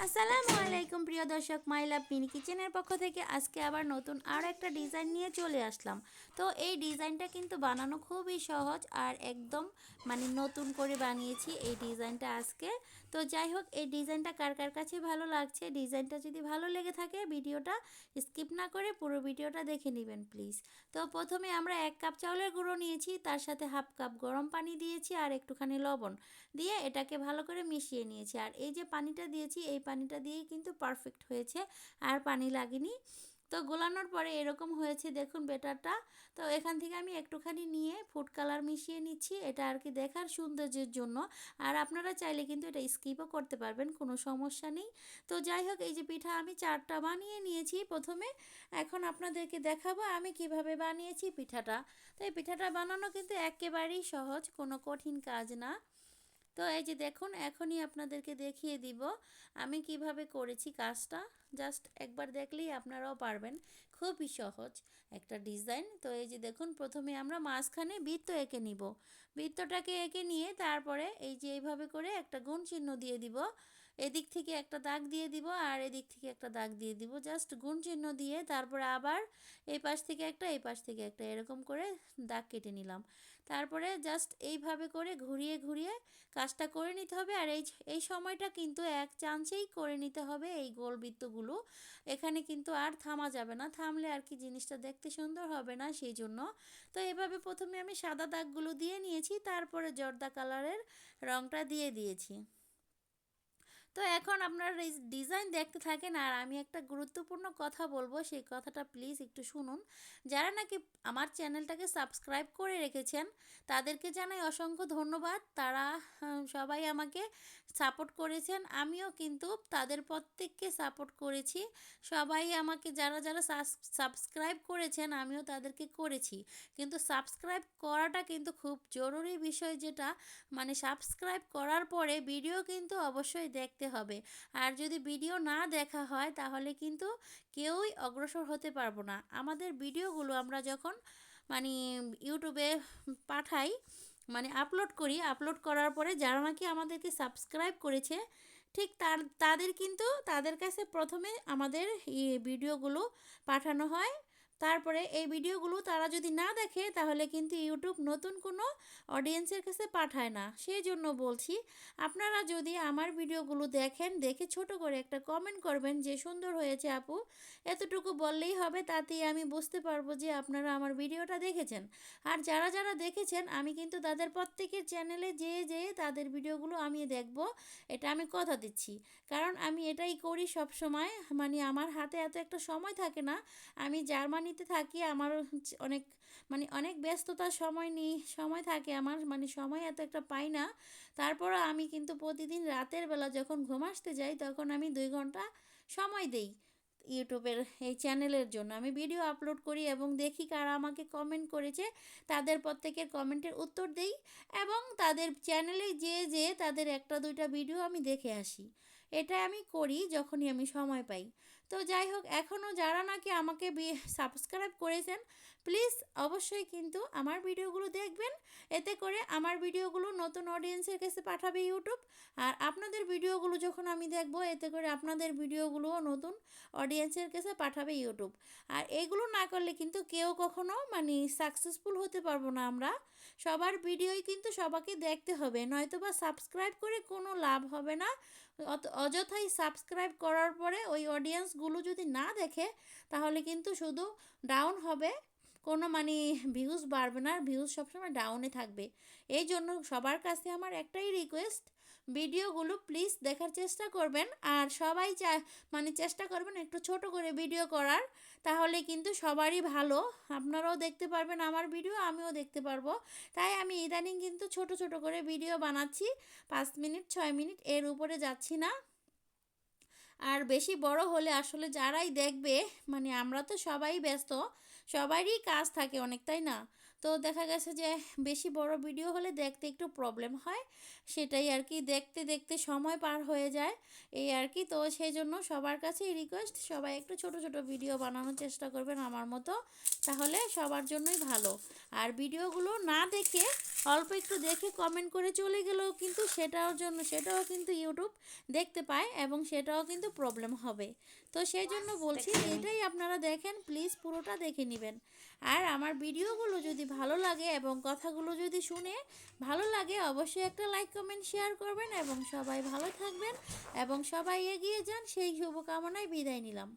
আসসালামু আলাইকুম প্রিয় দর্শক, মাই লাভ মিনি কিচেনের পক্ষ থেকে আজকে আবার নতুন আরও একটা ডিজাইন নিয়ে চলে আসলাম। তো এই ডিজাইনটা কিন্তু বানানো খুবই সহজ আর একদম নতুন করে বানিয়েছি এই ডিজাইনটা আজকে। তো যাই হোক, এই ডিজাইনটা কার কার কাছে ভালো লাগছে, ডিজাইনটা যদি ভালো লেগে থাকে ভিডিওটা স্কিপ না করে পুরো ভিডিওটা দেখে নেবেন প্লিজ। তো প্রথমে আমরা 1 কাপ চাউলের গুঁড়ো নিয়েছি, তার সাথে হাফ কাপ গরম পানি দিয়েছি আর একটুখানি লবণ দিয়ে এটাকে ভালো করে মিশিয়ে নিয়েছি। আর এই যে পানিটা দিয়েছি, এই পানিটা দিয়েই কিন্তু পারফেক্ট হয়েছে, আর পানি লাগেনি। তো গোলানোর পরে এরকম হয়েছে, দেখুন বেটারটা। তো এখান থেকে আমি একটুখানি নিয়ে ফুড কালার মিশিয়ে নিচ্ছি, এটা আর কি দেখার সৌন্দর্যের জন্য। আর আপনারা চাইলে কিন্তু এটা স্কিপও করতে পারবেন, কোনো সমস্যা নেই। তো যাই হোক, এই যে পিঠা আমি 4টা বানিয়ে নিয়েছি প্রথমে। এখন আপনাদেরকে দেখাবো আমি কিভাবে বানিয়েছি পিঠাটা। তো এই পিঠাটা বানানো কিন্তু একেবারেই সহজ, কোনো কঠিন কাজ না। তো এই যে দেখুন, এখনই আপনাদেরকে দেখিয়ে দিব আমি কিভাবে করেছি কাজটা। জাস্ট একবার দেখলেই আপনারাও পারবেন, খুবই সহজ একটা ডিজাইন। তো এই যে দেখুন, প্রথমে আমরা মাঝখানে বৃত্ত এঁকে নিব। বৃত্তটাকে এঁকে নিয়ে তারপরে এই যে এইভাবে করে একটা গুণ চিহ্ন দিয়ে দিব। এদিক থেকে একটা দাগ দিয়ে দিব আর এদিক থেকে একটা দাগ দিয়ে দিব, জাস্ট গুণ চিহ্ন দিয়ে তারপরে আবার এই পাশ থেকে একটা, এই পাশ থেকে একটা, এরকম করে দাগ কেটে নিলাম। তারপরে জাস্ট এইভাবে করে ঘুরিয়ে ঘুরিয়ে কাজটা করে নিতে হবে। আর এই সময়টা কিন্তু এক চান্সেই করে নিতে হবে এই গোল বৃত্তগুলো। এখানে কিন্তু আর থামা যাবে না, থামলে আর কি জিনিসটা দেখতে সুন্দর হবে না, সেই জন্য। তো এভাবে প্রথমে আমি সাদা দাগগুলো দিয়ে নিয়েছি, তারপরে জর্দা কালারের রঙটা দিয়ে দিয়েছি। তো এখন আপনারা এই ডিজাইন দেখতে থাকেন, আর আমি একটা গুরুত্বপূর্ণ কথা বলবো, সেই কথাটা প্লিজ একটু শুনুন। যারা নাকি আমার চ্যানেলটাকে সাবস্ক্রাইব করে রেখেছেন তাদেরকে জানাই অসংখ্য ধন্যবাদ। তারা সবাই আমাকে সাপোর্ট করেছেন, আমিও কিন্তু তাদের প্রত্যেককে সাপোর্ট করেছি। সবাই আমাকে যারা যারা সাবস্ক্রাইব করেছেন আমিও তাদেরকে করেছি। কিন্তু সাবস্ক্রাইব করাটা কিন্তু খুব জরুরি বিষয়, যেটা সাবস্ক্রাইব করার পরে ভিডিও কিন্তু অবশ্যই দেখতে হবে। আর যদি ভিডিও না দেখা হয় তাহলে কিন্তু কেউই অগ্রসর হতে পারবো না। আমাদের ভিডিওগুলো আমরা যখন মানে ইউটিউবে পাঠাই, আপলোড করি, আপলোড করার পরে যারা নাকি আমাদেরকে সাবস্ক্রাইব করেছে, ঠিক তাদের কিন্তু তাদের কাছে প্রথমে আমাদের ভিডিওগুলো পাঠানো হয়। তারপরে এই ভিডিওগুলো তারা যদি না দেখে তাহলে কিন্তু ইউটিউব নতুন কোনো অডিয়েন্সের কাছে পাঠায় না। সেই জন্য বলছি, আপনারা যদি আমার ভিডিওগুলো দেখেন, দেখে ছোট করে একটা কমেন্ট করবেন যে সুন্দর হয়েছে আপু, এতটুকু বললেই হবে, তাতেই আমি বুঝতে পারবো যে আপনারা আমার ভিডিওটা দেখেছেন। আর যারা যারা দেখেছেন আমি কিন্তু তাদের প্রত্যেকের চ্যানেলে যেয়ে যেয়ে তাদের ভিডিওগুলো আমি দেখব, এটা আমি কথা দিচ্ছি। কারণ আমি এটাই করি সব সময়, আমার হাতে এত একটা সময় থাকে না। আমি জার্মানিতে থাকি, আমার অনেক অনেক ব্যস্ততার সময় থাকে আমার, সময় এত একটা পাই না। তারপরও আমি কিন্তু প্রতিদিন রাতের বেলা যখন ঘুম আসতে যাই তখন আমি 2 ঘন্টা সময় দেই ইউটিউবের এই চ্যানেলের জন্য। আমি ভিডিও আপলোড করি এবং দেখি কারা আমাকে কমেন্ট করেছে, তাদের প্রত্যেকের কমেন্টের উত্তর দেই এবং তাদের চ্যানেলে যেয়ে যেয়ে তাদের একটা দুইটা ভিডিও আমি দেখে আসি। এটা আমি করি যখনই আমি সময় পাই। তো যাই হোক, এখনও যারা নাকি আমাকে সাবস্ক্রাইব করেছেন প্লিজ অবশ্যই কিন্তু আমার ভিডিওগুলো দেখবেন। এতে করে আমার ভিডিওগুলো নতুন অডিয়েন্সের কাছে পাঠাবে ইউটিউব। আর আপনাদের ভিডিওগুলো যখন আমি দেখব, এতে করে আপনাদের ভিডিওগুলোও নতুন অডিয়েন্সের কাছে পাঠাবে ইউটিউব। আর এগুলো না করলে কিন্তু কেউ কখনো সাকসেসফুল হতে পারবো না আমরা। সবার ভিডিওই কিন্তু সবাইকে দেখতে হবে, নয়তো বা সাবস্ক্রাইব করে কোনো লাভ হবে না। অযথাই সাবস্ক্রাইব করার পরে ওই অডিয়েন্সগুলো যদি না দেখে তাহলে কিন্তু শুধু ডাউন হবে, কোনো ভিউজ বাড়বে না, ভিউজ সবসময় ডাউনে থাকবে। এই জন্য সবার কাছে আমার একটাই রিকোয়েস্ট, ভিডিওগুলো প্লিজ দেখার চেষ্টা করবেন। আর সবাই চেষ্টা করবেন একটু ছোট করে ভিডিও করার, তাহলে কিন্তু সবারই ভালো। আপনারাও দেখতে পারবেন আমার ভিডিও, আমিও দেখতে পারবো। তাই আমি ইদানিং কিন্তু ছোট ছোট করে ভিডিও বানাচ্ছি, 5 মিনিট 6 মিনিট এর উপরে যাচ্ছি না। আর বেশি বড় হলে আসলে যারাই দেখবে, আমরা তো সবাই ব্যস্ত, সবারই কাজ থাকে অনেক, তাই না? তো দেখা গেছে যে বেশি বড় ভিডিও হলে দেখতে একটু প্রবলেম হয়, সেটাই আর কি, দেখতে দেখতে সময় পার হয়ে যায় এই আর কি। তো সেই জন্য সবার কাছেই রিকোয়েস্ট, সবাই একটু ছোট ছোট ভিডিও বানানোর চেষ্টা করবেন আমার মতো, তাহলে সবার জন্যই ভালো। আর ভিডিওগুলো না দেখে অল্প একটু দেখে কমেন্ট করে চলে গেলেও কিন্তু সেটাও কিন্তু ইউটিউব দেখতে পায় এবং সেটাও কিন্তু প্রবলেম হবে। তো সেই জন্য বলছি এটাই আপনারা দেখেন, প্লিজ পুরোটা দেখে নেবেন। আর আমার ভিডিওগুলো যদি ভালো লাগে এবং কথাগুলো যদি শুনে ভালো লাগে, অবশ্যই একটা লাইক কমেন্ট শেয়ার করবেন এবং সবাই ভালো থাকবেন এবং সবাই এগিয়ে যান, সেই শুভকামনায় বিদায় নিলাম।